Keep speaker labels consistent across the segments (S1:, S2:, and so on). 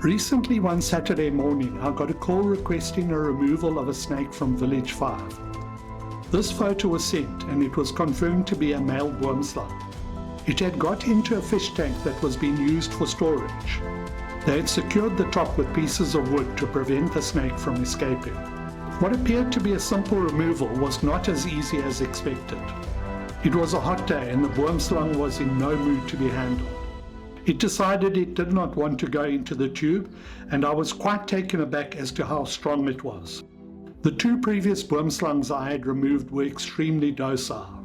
S1: Recently, one Saturday morning, I got a call requesting a removal of a snake from Village 5. This photo was sent and it was confirmed to be a male boomslang. It had got into a fish tank that was being used for storage. They had secured the top with pieces of wood to prevent the snake from escaping. What appeared to be a simple removal was not as easy as expected. It was a hot day and the boomslang was in no mood to be handled. It decided it did not want to go into the tube, and I was quite taken aback as to how strong it was. The two previous boomslangs I had removed were extremely docile.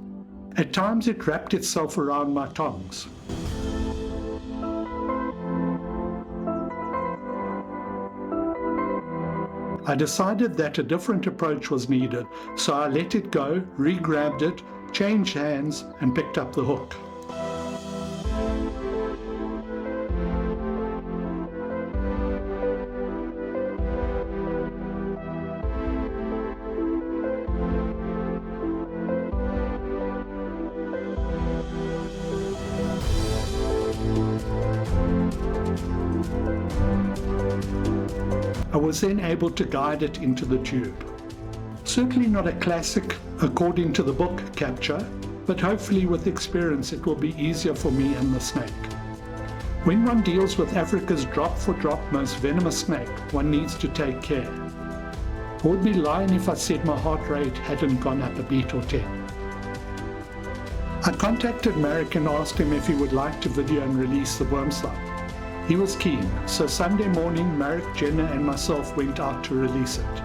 S1: At times it wrapped itself around my tongs. I decided that a different approach was needed, so I let it go, re-grabbed it, changed hands, and picked up the hook. I was then able to guide it into the tube. Certainly not a classic, according to the book, capture, but hopefully with experience it will be easier for me and the snake. When one deals with Africa's drop-for-drop most venomous snake, one needs to take care. I would be lying if I said my heart rate hadn't gone up a beat or 10. I contacted Marek and asked him if he would like to video and release the boomslang. He was keen, so Sunday morning Marek, Jenna and myself went out to release it.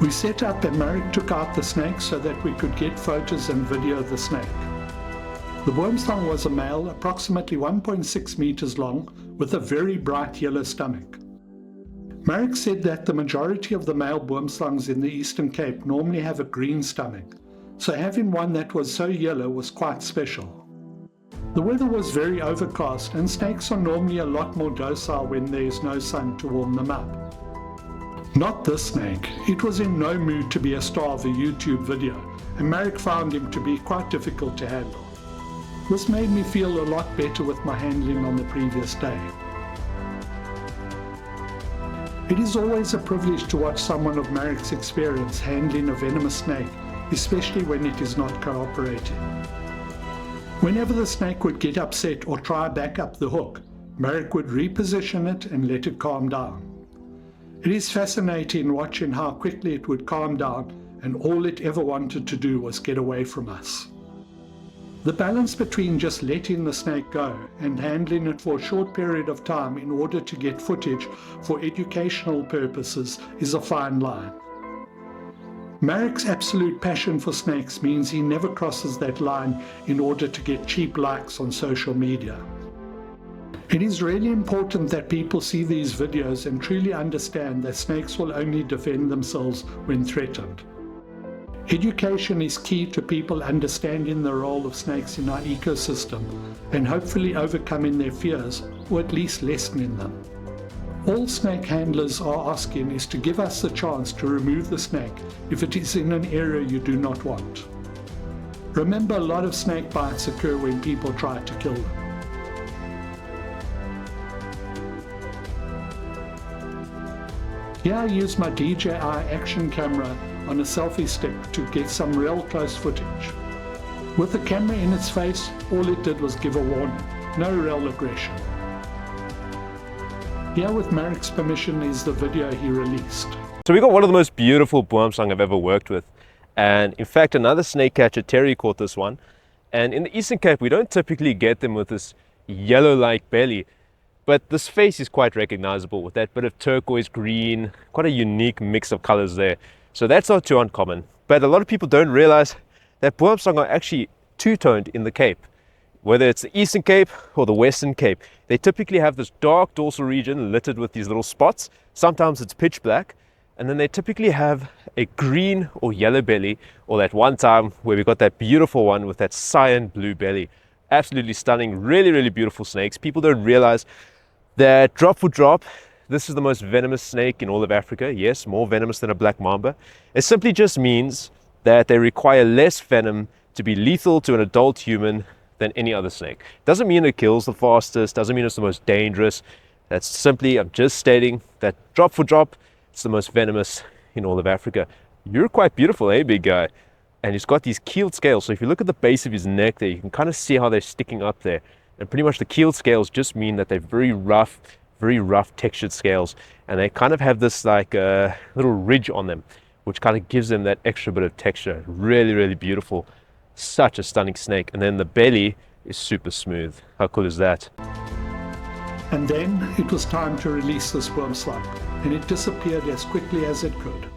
S1: We set up and Marek took out the snake so that we could get photos and video of the snake. The boomslang was a male, approximately 1.6 meters long, with a very bright yellow stomach. Marek said that the majority of the male boomslangs in the Eastern Cape normally have a green stomach, so having one that was so yellow was quite special. The weather was very overcast and snakes are normally a lot more docile when there is no sun to warm them up. Not this snake. It was in no mood to be a star of a YouTube video, and Marek found him to be quite difficult to handle. This made me feel a lot better with my handling on the previous day. It is always a privilege to watch someone of Marek's experience handling a venomous snake, especially when it is not cooperating. Whenever the snake would get upset or try back up the hook, Marek would reposition it and let it calm down. It is fascinating watching how quickly it would calm down and all it ever wanted to do was get away from us. The balance between just letting the snake go and handling it for a short period of time in order to get footage for educational purposes is a fine line. Marek's absolute passion for snakes means he never crosses that line in order to get cheap likes on social media. It is really important that people see these videos and truly understand that snakes will only defend themselves when threatened. Education is key to people understanding the role of snakes in our ecosystem and hopefully overcoming their fears, or at least lessening them. All snake handlers are asking is to give us the chance to remove the snake if it is in an area you do not want. Remember, a lot of snake bites occur when people try to kill them. Here I use my DJI action camera on a selfie stick to get some real close footage. With the camera in its face, all it did was give a warning, no real aggression. Here with Marek's permission is the video he released.
S2: So we got one of the most beautiful boomslang I've ever worked with. And in fact, another snake catcher, Terry, caught this one. And in the Eastern Cape, we don't typically get them with this yellow-like belly. But this face is quite recognizable with that bit of turquoise green, quite a unique mix of colors there. So that's not too uncommon. But a lot of people don't realize that boomslang are actually two-toned in the Cape. Whether it's the Eastern Cape or the Western Cape, they typically have this dark dorsal region littered with these little spots. Sometimes it's pitch black. And then they typically have a green or yellow belly, or that one time where we got that beautiful one with that cyan blue belly. Absolutely stunning, really, really beautiful snakes. People don't realize that drop for drop, this is the most venomous snake in all of Africa. Yes, more venomous than a black mamba. It simply just means that they require less venom to be lethal to an adult human than any other snake. Doesn't mean it kills the fastest, doesn't mean it's the most dangerous. That's simply, I'm just stating that drop for drop, it's the most venomous in all of Africa. You're quite beautiful, eh, big guy? And he's got these keeled scales. So if you look at the base of his neck there, you can kind of see how they're sticking up there. And pretty much the keeled scales just mean that they're very rough textured scales. And they kind of have this like little ridge on them, which kind of gives them that extra bit of texture. Really, really beautiful. Such a stunning snake. And then the belly is super smooth. How cool is that?
S1: And then it was time to release this worm slug, and it disappeared as quickly as it could.